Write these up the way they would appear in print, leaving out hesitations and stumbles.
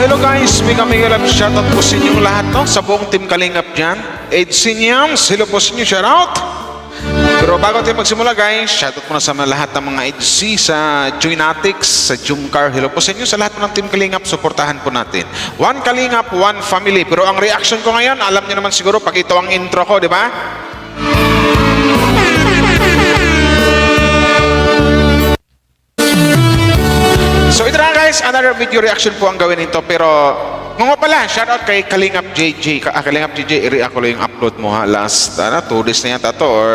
Hello guys, mega love shoutout po sa inyong lahat, no? Sa buong team Kalingap dyan. Ed Sinyams, hello po sa inyo, shoutout. Pero bago tayo magsimula guys, shoutout po na sa mga lahat ng mga EDC sa Joynatics, sa Jumcar. Hello po sa inyo sa lahat ng team Kalingap, suportahan po natin. One Kalingap, one family. Pero ang reaction ko ngayon, alam niyo naman siguro pag ito ang intro ko, di ba? So ito na guys, another video reaction po ang gawin nito. Pero nga pala, shoutout kay Kalingap JJ. Kalingap JJ, i-react ko lang yung upload mo ha. Last 2 days na yata to or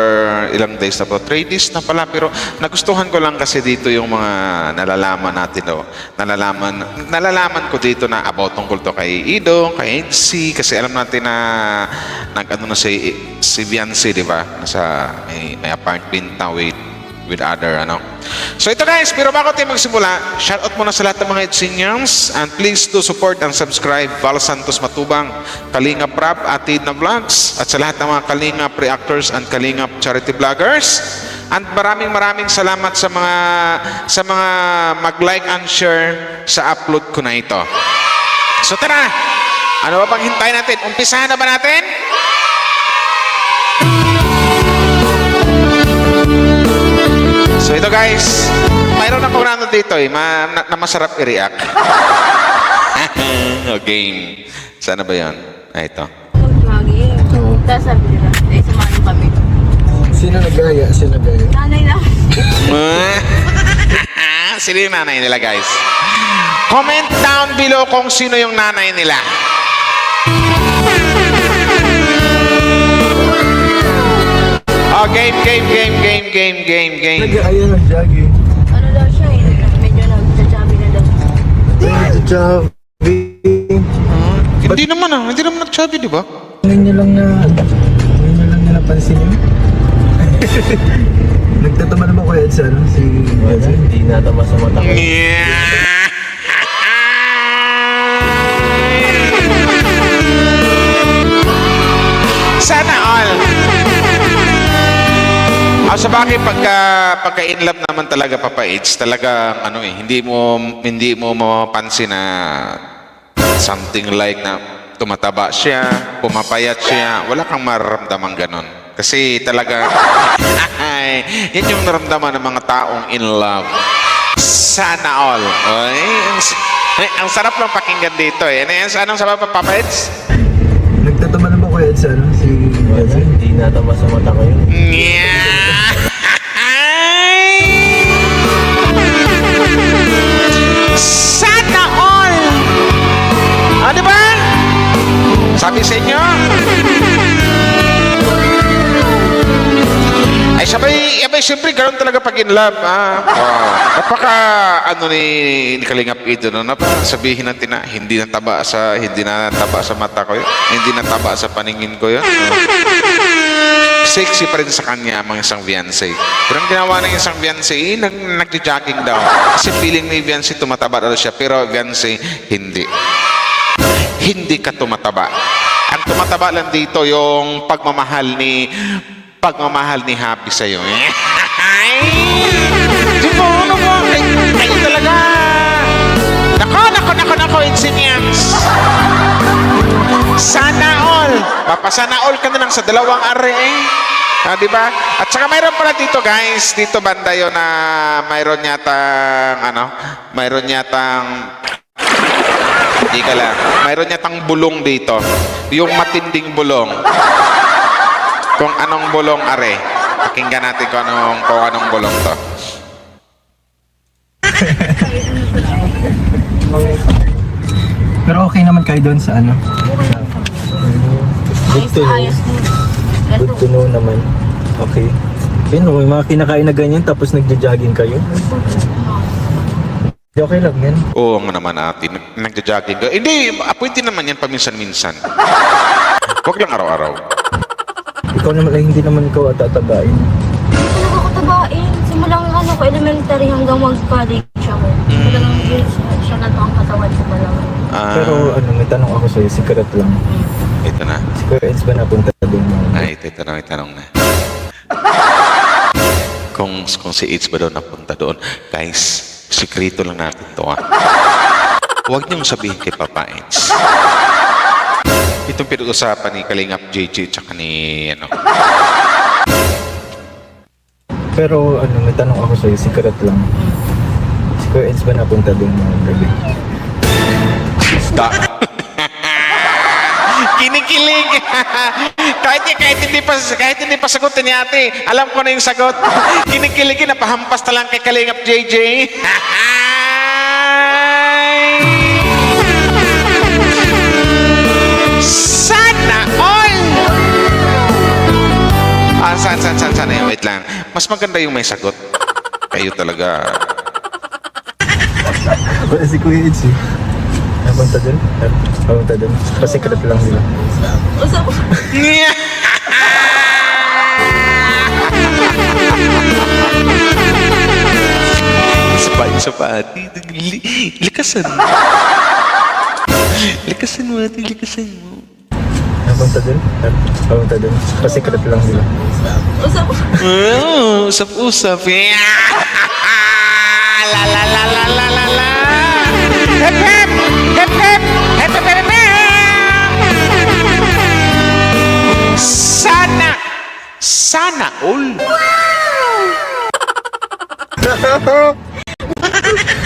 ilang days na po. 3 days na pala. Pero nagustuhan ko lang kasi dito yung mga nalalaman natin. No? Nalalaman ko dito na about tungkol to kay Ido, kay EDC. Kasi alam natin na nag-ano na si Viancy, di ba? Nasa may apartment na with other So ito guys, pero bago tayo magsimula, shoutout muna sa lahat ng mga Edsinians and please do support and subscribe Val Santos Matubang, Kalingap Rap, Atid na Vlogs at sa lahat ng mga Kalingap Reactors and Kalingap Charity Vloggers. And maraming salamat sa mga mag-like and share sa upload ko na ito. So tara, ano ba pang hintayin natin? Umpisahan na ba natin? So ito guys, mayroon akong random dito na masarap i-react. Okay. Sana ba yun? Ito. Lagi. Tapos sabi nila, sumano kami. Sino nagaya? Nanay na. Sino yung nanay nila guys? Comment down below kung sino yung nanay nila. Oh, game. Nagaya ng jogging. Ano daw siya medyo nagsasabi na daw. Jogging. Hindi naman nag-chubby, di ba? Ngayon nyo lang na napansin yun. Nagtatama na ba kayo sa si hindi natama sa mata ko. Sana all. Sa bagay pagka in love naman talaga Papa Eds, talaga hindi mo mapapansin na something like na tumataba siya, pumapayat siya, wala kang mararamdaman ganon. Kasi talaga yan yung naramdaman ng mga taong in love. Sana all. Ang sarap lang pakinggan dito eh. Ano yan? Anong sabi pa Papa Eds? Nagtatama na ba kayo sa si hindi natama sa mata ko yun. Sana all! Di ba? Sabi sa inyo? Ay, sabay, siyempre, ganoon talaga pag in love, napaka, ni Kalingap Ido, sabihin natin na, hindi nataba sa mata ko yun, hindi nataba sa paningin ko yun. Sexy pa rin sa kanya ang isang Viancy. Pero ang ginawa ng isang Viancy, nag-jogging daw. Kasi feeling ni Viancy tumataba daw siya, pero Viancy, hindi. Hindi ka tumataba. Ang tumataba lang dito yung pagmamahal ni Happy sa'yo. Di ba? Kayo talaga. Nako, Edsinians. Sana all. Papasana all ka na lang sa 2 are di ba? At saka mayroon pala dito guys, dito banda yun na mayroon yatang bulong dito. Yung matinding bulong. Kung anong bulong are. Pakinggan natin kung anong bulong to. Pero okay naman kayo doon sa Good to know. Good to know naman. Okay. May mga kinakain na ganyan tapos nagja-jogging kayo. Okay lang yan. Oo nga naman natin. Nagja-jogging ka. Hindi, appointed naman yan paminsan-minsan. Huwag lang araw-araw. Ikaw naman hindi naman ikaw tatabain. Hindi ko katabain. Simulang ko elementary hanggang mag-college ako. Simulang siya na to ang katawan ko pa lang. Pero may tanong ako sa'yo, secret lang. Ito na. Si Kuya Eds ba napunta doon? Ay, ito na, may tanong na. Kung si Eds ba daw napunta doon, guys, Sikrito lang natin to, ha? huwag niyong sabihin kay Papa Eds. Itong pinag-usapan ni Kalingap JJ tsaka ni ano. Pero ano, may tanong ako sa'yo, secret lang. Si Kuya Eds ba napunta doon mga gabi? Kinikilig. kahit hindi pa sagutin ni ate, alam ko na yung sagot. Kinikilig, napahampas na lang kay Kalingap JJ. Sana all! Sana yan. Wait lang. Mas maganda yung may sagot. Kayo talaga. Wala si Kuya Eds eh. Napunta doon? Napunta doon? Pa-secret lang nila. Usap. Isa pa, ate. Likasan. Likasan mo, ate. Likasan mo. Napunta doon? Napunta doon? Pa-secret lang nila. Usap. Oh, usap-usap. La la la la la la la. Hep hep! Hep hep! Hep hep hep hep! Sana all.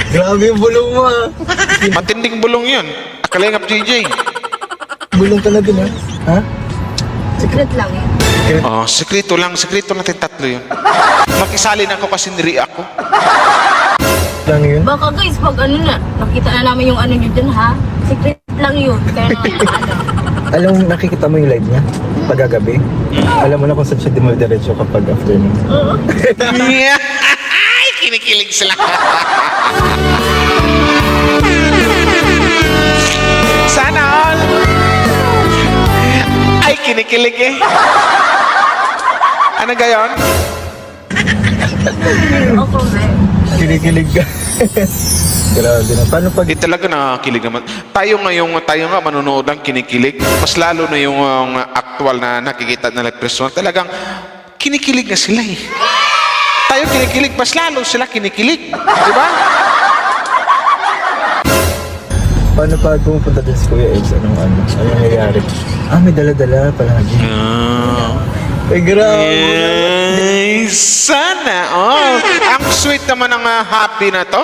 Grabe yung bulong mo ah. Matinding bulong yun. Kalingap JJ. Bulong ka na din ah. Ha? Secret lang eh. Oh, sekreto natin tatlo yun. Makisali na ako kasi niri ako. Lang yun? Baka guys, pag ano na, nakita na namin yung ano nyo dyan ha. Secret lang yun. Kaya ano. Alam mo, nakikita mo yung live niya? Pagkagabi? Alam mo na kung saan siya dumadiretso kapag afternoon. Oo. Ay, kinikilig sila. Sana all. Ay, kinikilig eh. Ano gayon? Ako, eh. Kinikilig ka. Grabe na. Paano pag... Di talaga nakakilig naman. Tayo nga manonood ng kinikilig. Mas lalo na yung actual na nakikita na personal. Talagang kinikilig na sila eh. Tayo kinikilig, mas lalo sila kinikilig. Di ba? Paano pag pumupunta din si Kuya Eds? Anong nangyayari? Ah, may dala-dala palagi. Ay, grabe. Ay, sana. Oh, ang sweet naman ng happy na to.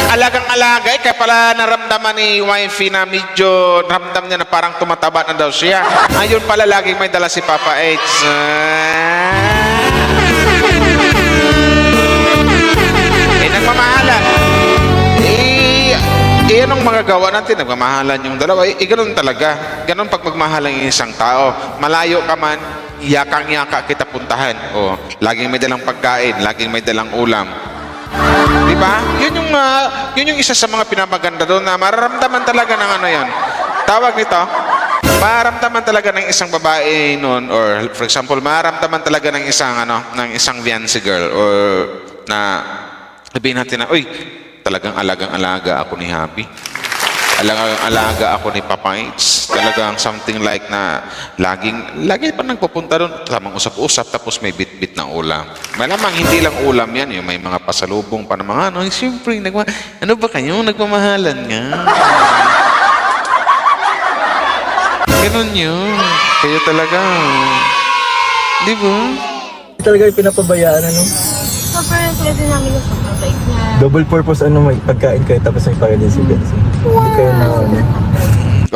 Alagang-alaga. Kaya pala naramdaman ni wifey na medyo ramdam niya na parang tumataba na daw siya. Ayun pala laging may dala si Papa Eds. Nagmamahalan. Anong mga gawa natin? Nagmamahalan yung dalawa. Ganun talaga. Ganun pag magmahalan yung isang tao. Malayo ka man, yakang-yaka kita puntahan. O, laging may dalang pagkain, laging may dalang ulam. Di ba? Yun yung isa sa mga pinamaganda doon na mararamdaman talaga ng ano yan. Tawag nito, mararamdaman talaga ng isang babae noon, or for example, mararamdaman talaga ng isang fiancé girl, or na sabihin natin na, uy, talagang alagang-alaga ako ni Happy. Alagang-alaga ako ni Papa Eds. Talagang something like na lagi pa nagpupunta doon. Tamang usap-usap, tapos may bit-bit na ulam. Malamang hindi lang ulam yan. Yung may mga pasalubong pa ng mga ano. Siyempre, ano ba kayo? Nagmamahalan nga. Ganun yun. Kaya talaga. Di ba? Talaga yung pinapabayaan, ano? Sobrang pwede namin yung sobrang bait niya. Double purpose, may pagkain kayo tapos may pagkain din si Benzi. Hindi kayo na,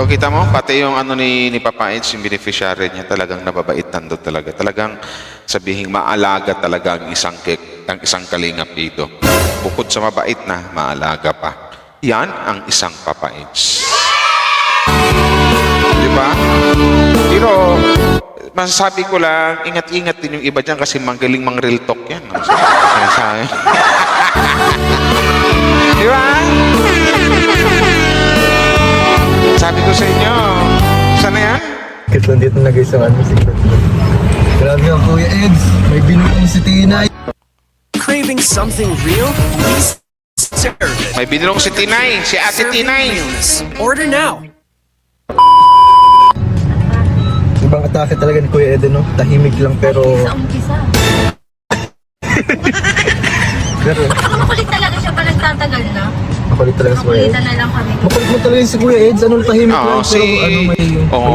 O kita mo, pati yung ni Papa Eds, yung beneficiary niya, talagang nababait nandun talaga. Talagang sabihin maalaga talaga ang isang kalingap dito. Bukod sa mabait na, maalaga pa. Yan ang isang Papa Eds. Di ba? Pero, masasabi ko lang, ingat-ingat din yung iba dyan kasi magaling mang real talk yan. Sinasabi. Di ba? Sabi ko sa inyo, sana yan? Kasi nandito na guys ang secret. Grabe ang Kuya Eds. May binukong si Tinay. Craving something real? Please serve it. May binilong si Tinay, si Ate Tinay. Order now. Ibang atake talaga ni Kuya Ed, no? Tahimik lang pero... Sa umpisa. Pero... Makulit talaga siya pa nagtatagal na. Makulit talaga si Kuya Eds. Makulitan na lang kami. Makulit mo talaga si Kuya Eds. Ano, tahimik Oo, lang. Pero ano,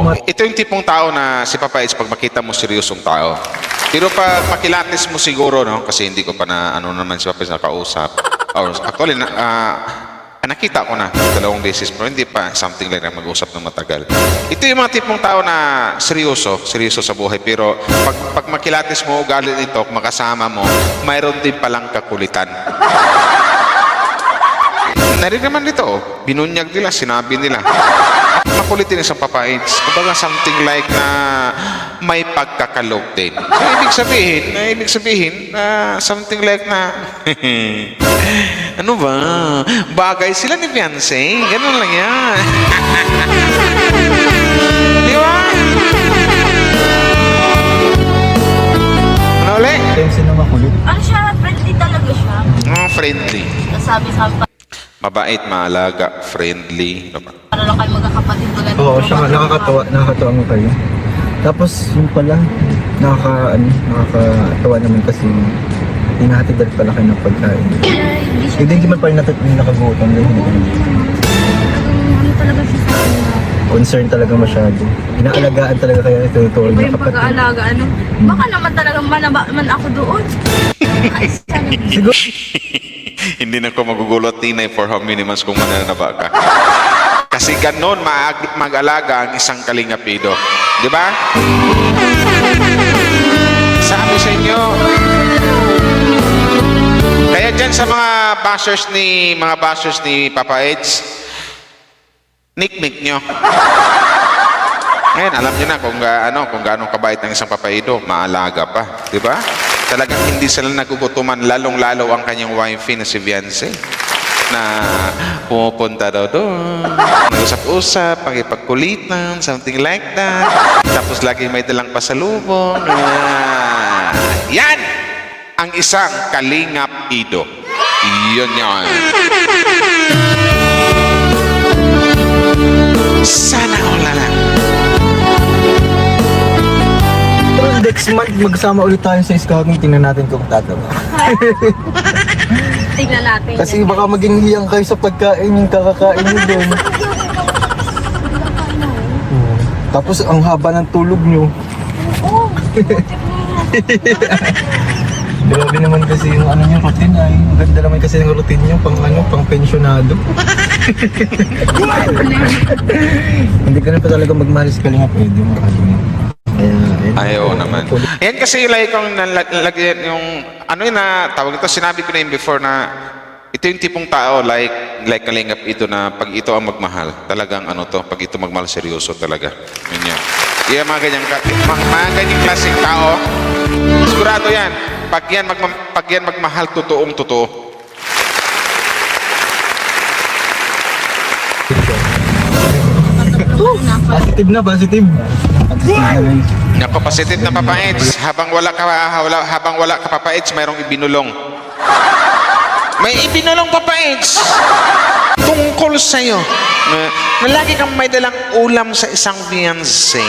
may... ito yung tipong tao na si Papa Eds, pag makita mo seryosong tao. Pero pag makilatis mo siguro, no? Kasi hindi ko pa na, ano naman si Papa Eds nakausap. Or actually, nakita ko na 2 beses, pero hindi pa something like na mag-usap ng matagal. Ito yung mga tipong tao na seryoso sa buhay. Pero pag makilatis mo, ugali nito, makasama mo, mayroon din palang kakulitan. Narinig naman dito, binunyag nila, sinabi nila. Makulit din isang Papa Eds. Kumbaga something like na may pagkakalog din. So, ibig sabihin, something like na, ano ba? Bagay sila ni Beyonce. Ganun lang yan. Di ba? Ano ulit? Tensi na makulit. Ano siya, friendly talaga siya. Friendly. Sabi sa Mabait, maalaga, friendly. Ano ba? para lang kayo magkakapatid ba ganun? Oo, siya nga, nakakatawa mo kayo. Tapos yung pala, nakakatawa naman kasi hinahatid rin pala kayo ng pagkain. Hindi man pala nakagutom. Ano talaga siya sa akin na Concern talaga masyado. Inaalagaan talaga kayo ito iba na yung kapatid. pag-aalaga, ano? Baka naman talagang man ako doon. Ay, sana. Siguro, Hindi na ko magugulot tinay for how many months kung mananaba ka. Kasi ganon mag-alaga ang isang kalingapido. Di ba? Sabi sa inyo. Kaya dyan sa mga bashers ni Papa Eds, nick nyo. Ngayon, alam nyo na kung gaano kabait ng isang papaido, maalaga pa. Di ba? Talagang hindi sila nagugutuman, lalong-lalo ang kanyang wifey na si Beyonce na pumupunta daw doon, nag-usap-usap, pakipagkulitan, something like that. Tapos lagi may dalang pasalubong. Yan ang isang kalingap ido. Yun yan. Sana all na lang. pero next month magsama ulit tayo sa scouting. Tingnan natin kung tatawa. Tignan natin. Kasi baka maging hiyang kayo sa pagkain yung kakakain nyo doon. Tapos ang haba ng tulog nyo. Oo. Grabe naman kasi yung ano nyo, routine ay. Ang ganda naman kasi yung routine nyo, pang pensyonado. Hindi ka na pa talaga magmahal sa kalinga, pwede mo. Ayaw naman. Yan kasi like yung ano yun na tawag ito, sinabi ko na yun before na ito yung tipong tao like kalingap ito na pag ito ang magmahal, talagang ano to, pag ito magmahal seryoso talaga. Yun yan. Kaya mga ganyang klaseng tao, sigurado yan, pag yan magmahal, totoong totoo. Positive na, positive. Nako, positive na Papa Eds. Habang wala ka Papa Eds, mayroong ibinulong. May ibinulong Papa Eds tungkol sa'yo na lagi kang may dalang ulam sa isang Beyonce.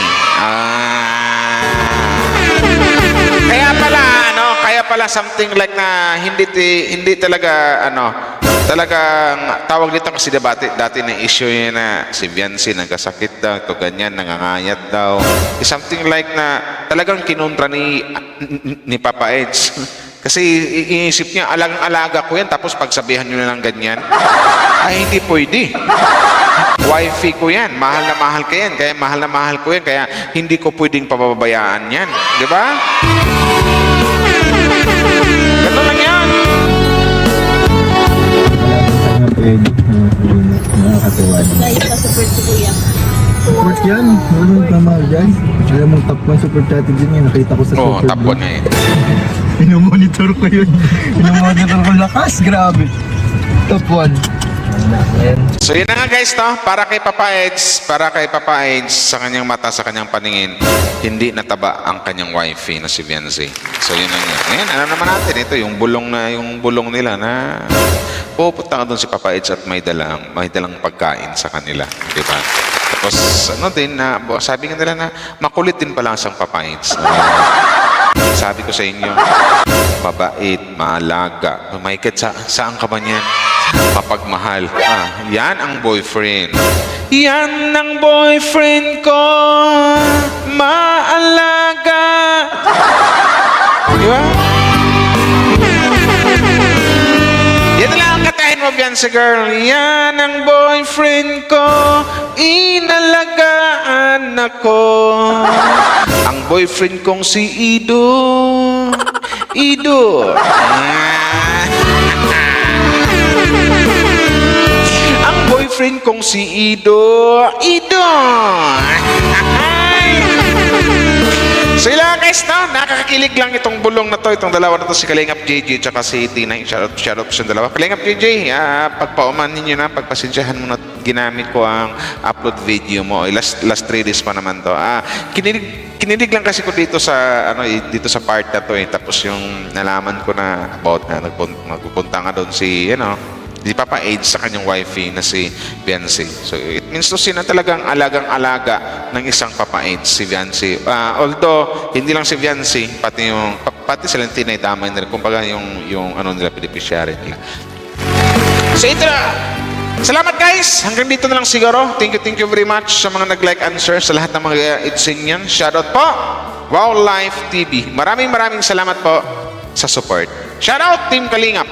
Kaya pala something like na hindi talaga talagang tawag dito kasi dati na issue yun na si Beyonce nagkasakit daw, ito ganyan, nangangayat daw. Something like na talagang kinontra ni Papa Eds. Kasi iisip niya, alagang-alaga ko yan, tapos pagsabihan nyo na lang ganyan. Ay, hindi pwede. Wifey ko yan, mahal na mahal ko yan, kaya mahal na mahal ko yan, kaya hindi ko pwedeng pababayaan yan. Di ba? Ganun lang yan. Pwede. Nakakatawa naman. Guys, pa-support si Kuya. Support yan. Marunong kamahal dyan. Alam mong top 1 support natin dyan yan. Nakita ko sa Oo, super tapon na eh. Minomonitor ko yun. Minomonitor ko lakas. Grabe. Top 1. So yun na nga guys, no? Para kay Papa Eds, sa kanyang mata, sa kanyang paningin, hindi nataba ang kanyang wifey na si Beyonce. So yun na nga. Ngayon, ano naman natin, ito yung bulong nila na pupunta ka doon si Papa Eds at may dalang pagkain sa kanila. Diba? Tapos ano din, sabi nga nila na makulit din pala siyang Papa Eds. Sabi ko sa inyo, mabait, maalaga. Mahigit saan ka ba niyan? mapagmahal. Yan ang boyfriend. Yan ang boyfriend ko, maalaga. Di ba? Yan na lang ang katahin mo, Beyonce girl. Yan ang boyfriend ko, inalagaan ako. Ang boyfriend kong si Ido. Ido. Ang boyfriend kong si Ido. Ido. So yun lang guys, no? Nakakakilig lang itong bulong na to, itong dalawa na to, si Kalingap JJ tsaka si Tina. Shoutout sa dalawa. Kalingap JJ, pagpauman ninyo na, pagpasensyahan mo na ginamit ko ang upload video mo. Last 3 days pa naman to. Kinilig lang kasi ko dito sa dito sa part na to tapos yung nalaman ko na about na nagpupunta nga doon si si Papa Age sa kanyang wifey na si Beyonce. So it means to na talagang alagang-alaga ng isang Papa Age si Beyonce. Although hindi lang si Beyonce, pati sila Tina damay nila, kumbaga yung nila beneficiary nila. So ito na. Salamat guys! Hanggang dito na lang siguro. Thank you very much sa mga nag-like and share, sa lahat ng mga idsinyan. Shoutout po! Wow Life TV. Maraming salamat po sa support. Shoutout Team Kalingap!